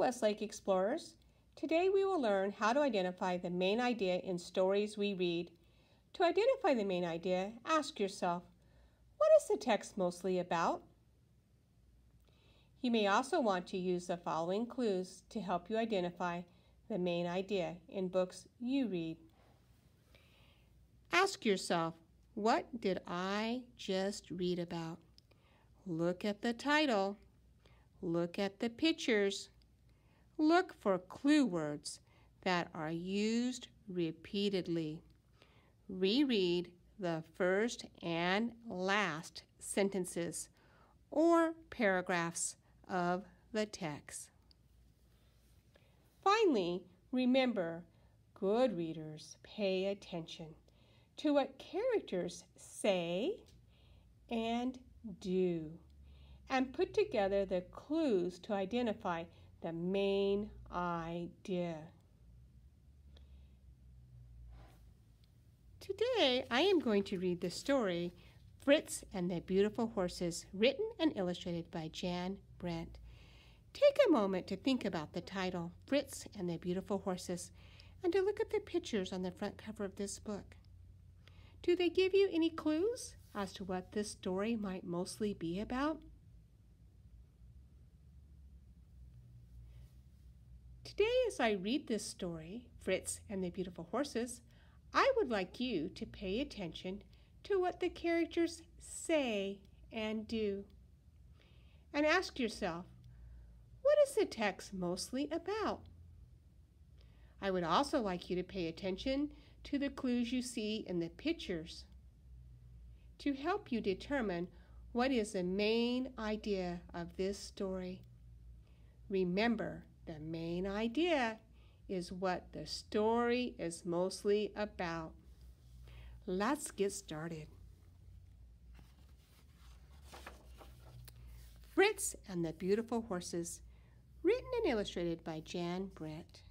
Westlake Explorers. Today we will learn how to identify the main idea in stories we read. To identify the main idea, ask yourself, what is the text mostly about? You may also want to use the following clues to help you identify the main idea in books you read. Ask yourself, what did I just read about? Look at the title. Look at the pictures. Look for clue words that are used repeatedly. Reread the first and last sentences or paragraphs of the text. Finally, remember, good readers pay attention to what characters say and do, and put together the clues to identify the main idea. Today, I am going to read the story Fritz and the Beautiful Horses, written and illustrated by Jan Brent. Take a moment to think about the title, Fritz and the Beautiful Horses, and to look at the pictures on the front cover of this book. Do they give you any clues as to what this story might mostly be about? Today, as I read this story, Fritz and the Beautiful Horses, I would like you to pay attention to what the characters say and do. And ask yourself, what is the text mostly about? I would also like you to pay attention to the clues you see in the pictures to help you determine what is the main idea of this story. Remember, the main idea is what the story is mostly about. Let's get started. Fritz and the Beautiful Horses, written and illustrated by Jan Brent.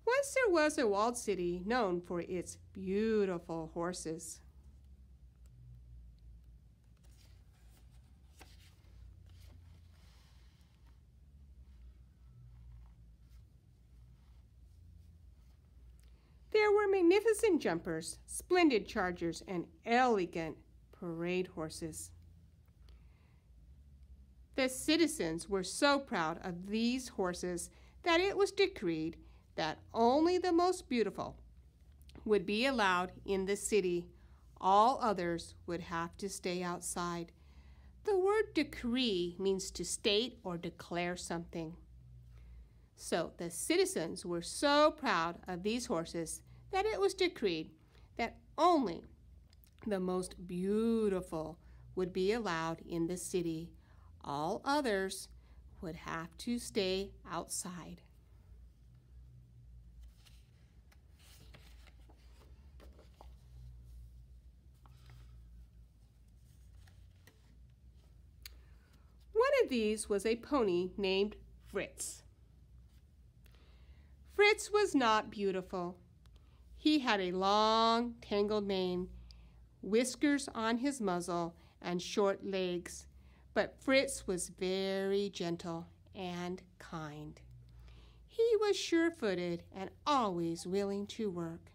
Once there was a walled city known for its beautiful horses. There were magnificent jumpers, splendid chargers, and elegant parade horses. The citizens were so proud of these horses that it was decreed that only the most beautiful would be allowed in the city. All others would have to stay outside. The word decree means to state or declare something. So the citizens were so proud of these horses that it was decreed that only the most beautiful would be allowed in the city. All others would have to stay outside. One of these was a pony named Fritz. Fritz was not beautiful. He had a long, tangled mane, whiskers on his muzzle, and short legs. But Fritz was very gentle and kind. He was sure-footed and always willing to work.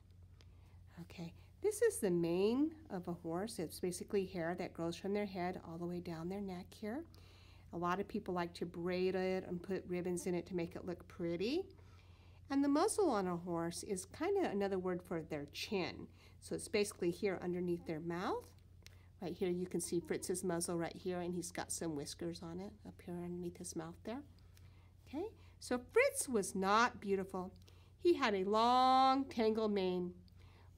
Okay, this is the mane of a horse. It's basically hair that grows from their head all the way down their neck here. A lot of people like to braid it and put ribbons in it to make it look pretty. And the muzzle on a horse is kind of another word for their chin. So it's basically here underneath their mouth. Right here you can see Fritz's muzzle right here, and he's got some whiskers on it up here underneath his mouth there. Okay, so Fritz was not beautiful. He had a long, tangled mane,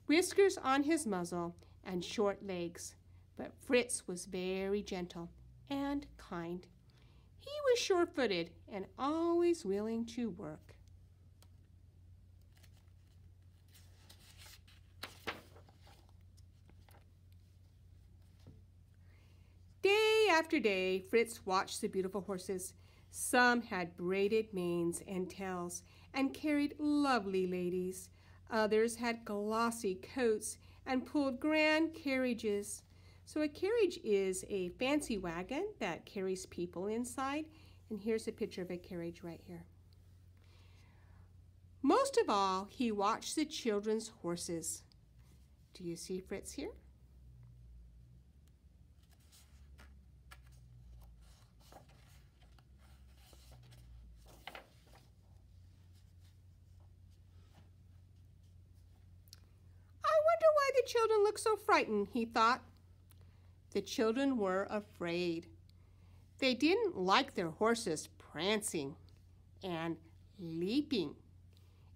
whiskers on his muzzle, and short legs. But Fritz was very gentle and kind. He was sure-footed and always willing to work. Day after day, Fritz watched the beautiful horses. Some had braided manes and tails and carried lovely ladies. Others had glossy coats and pulled grand carriages. So a carriage is a fancy wagon that carries people inside. And here's a picture of a carriage right here. Most of all, he watched the children's horses. Do you see Fritz here? I wonder why the children look so frightened, he thought. The children were afraid. They didn't like their horses prancing and leaping.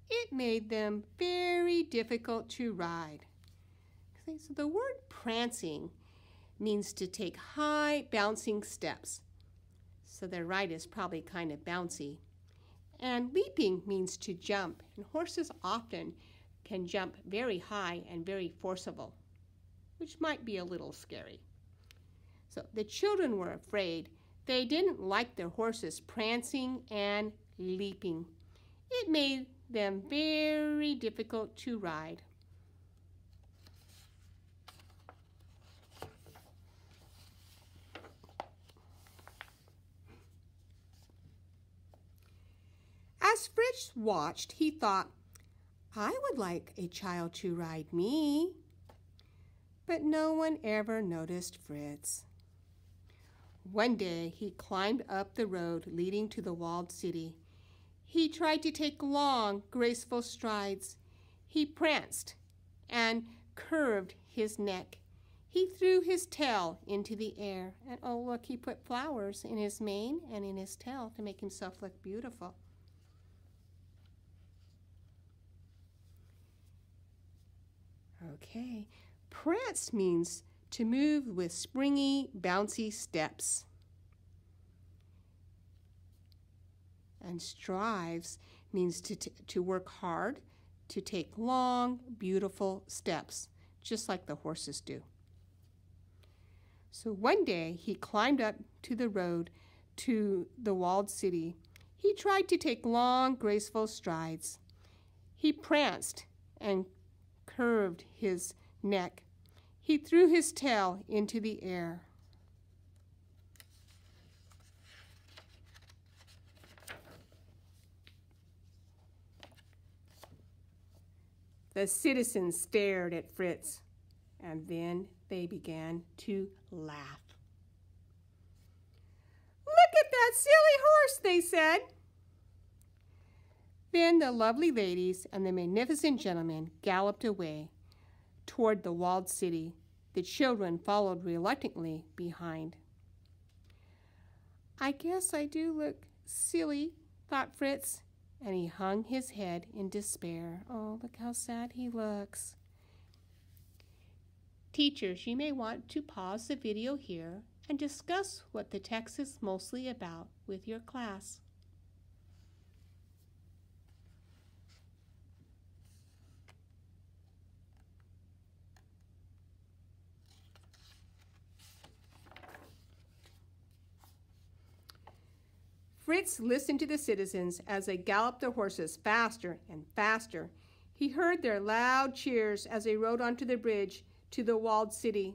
It made them very difficult to ride. So the word prancing means to take high bouncing steps. So their ride is probably kind of bouncy. And leaping means to jump. And horses often can jump very high and very forcible, which might be a little scary. So the children were afraid. They didn't like their horses prancing and leaping. It made them very difficult to ride. As Fritz watched, he thought, I would like a child to ride me. But no one ever noticed Fritz. One day, he climbed up the road leading to the walled city. He tried to take long, graceful strides. He pranced and curved his neck. He threw his tail into the air. And oh, look, he put flowers in his mane and in his tail to make himself look beautiful. Okay, prance means to move with springy, bouncy steps. And strives means to work hard, to take long, beautiful steps, just like the horses do. So one day he climbed up to the road to the walled city. He tried to take long, graceful strides. He pranced and curved his neck. He threw his tail into the air. The citizens stared at Fritz, and then they began to laugh. Look at that silly horse, they said. Then the lovely ladies and the magnificent gentlemen galloped away toward the walled city. The children followed reluctantly behind. I guess I do look silly, thought Fritz, and he hung his head in despair. Oh, look how sad he looks. Teachers, you may want to pause the video here and discuss what the text is mostly about with your class. Fritz listened to the citizens as they galloped their horses faster and faster. He heard their loud cheers as they rode onto the bridge to the walled city.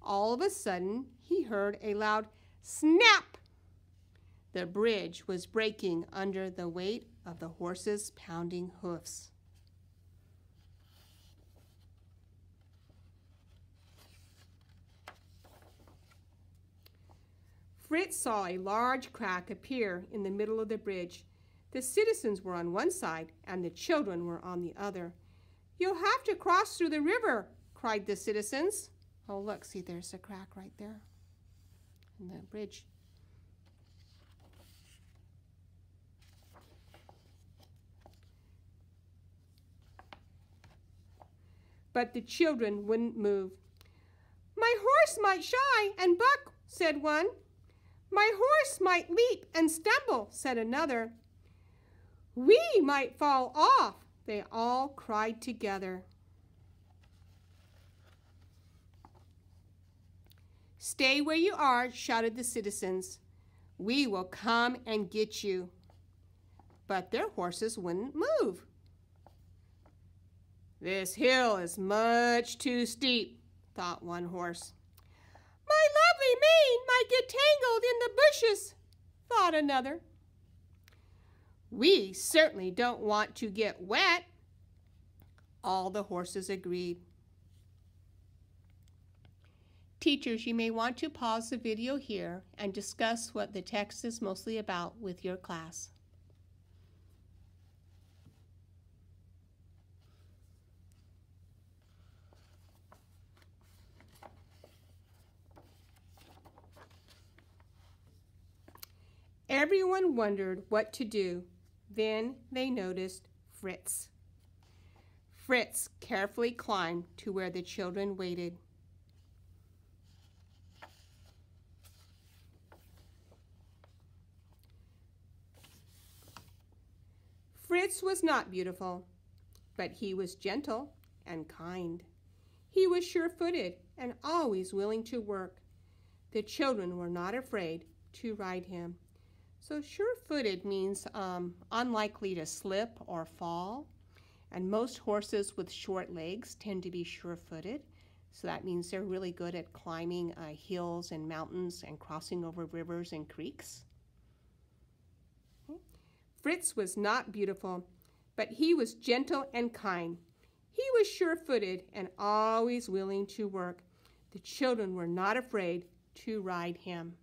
All of a sudden, he heard a loud snap. The bridge was breaking under the weight of the horses' pounding hoofs. Fritz saw a large crack appear in the middle of the bridge. The citizens were on one side and the children were on the other. You'll have to cross through the river, cried the citizens. Oh, look, see, there's a crack right there in the bridge. But the children wouldn't move. My horse might shy and buck, said one. My horse might leap and stumble, said another. We might fall off, they all cried together. Stay where you are, shouted the citizens. We will come and get you. But their horses wouldn't move. This hill is much too steep, thought one horse. My lovely mane might get tangled in the bushes, thought another. We certainly don't want to get wet, all the horses agreed. Teachers, you may want to pause the video here and discuss what the text is mostly about with your class. Everyone wondered what to do. Then they noticed Fritz. Fritz carefully climbed to where the children waited. Fritz was not beautiful, but he was gentle and kind. He was sure-footed and always willing to work. The children were not afraid to ride him. So sure-footed means unlikely to slip or fall. And most horses with short legs tend to be sure-footed. So that means they're really good at climbing hills and mountains and crossing over rivers and creeks. Okay. Fritz was not beautiful, but he was gentle and kind. He was sure-footed and always willing to work. The children were not afraid to ride him.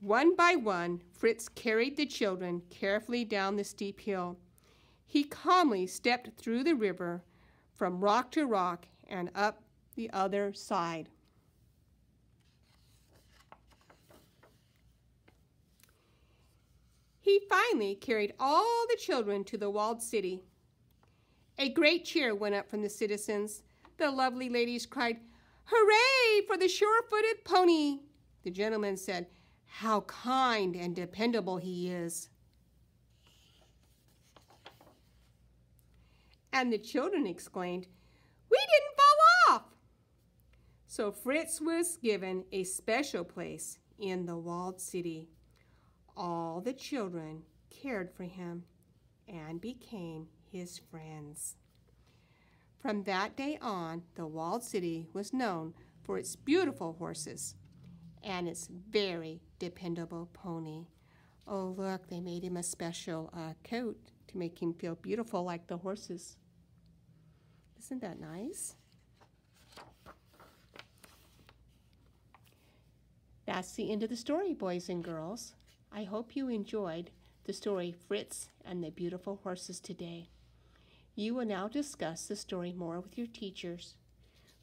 One by one, Fritz carried the children carefully down the steep hill. He calmly stepped through the river from rock to rock and up the other side. He finally carried all the children to the walled city. A great cheer went up from the citizens. The lovely ladies cried, "Hooray for the sure-footed pony!" The gentleman said, "How kind and dependable he is." And the children exclaimed, "We didn't fall off!" So Fritz was given a special place in the walled city. All the children cared for him and became his friends. From that day on, the walled city was known for its beautiful horses and its very dependable pony. Oh, look, they made him a special coat to make him feel beautiful like the horses. Isn't that nice? That's the end of the story, boys and girls. I hope you enjoyed the story Fritz and the Beautiful Horses today. You will now discuss the story more with your teachers.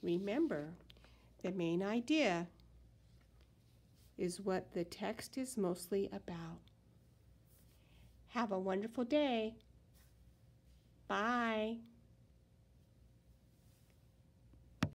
Remember, the main idea is what the text is mostly about. Have a wonderful day. Bye.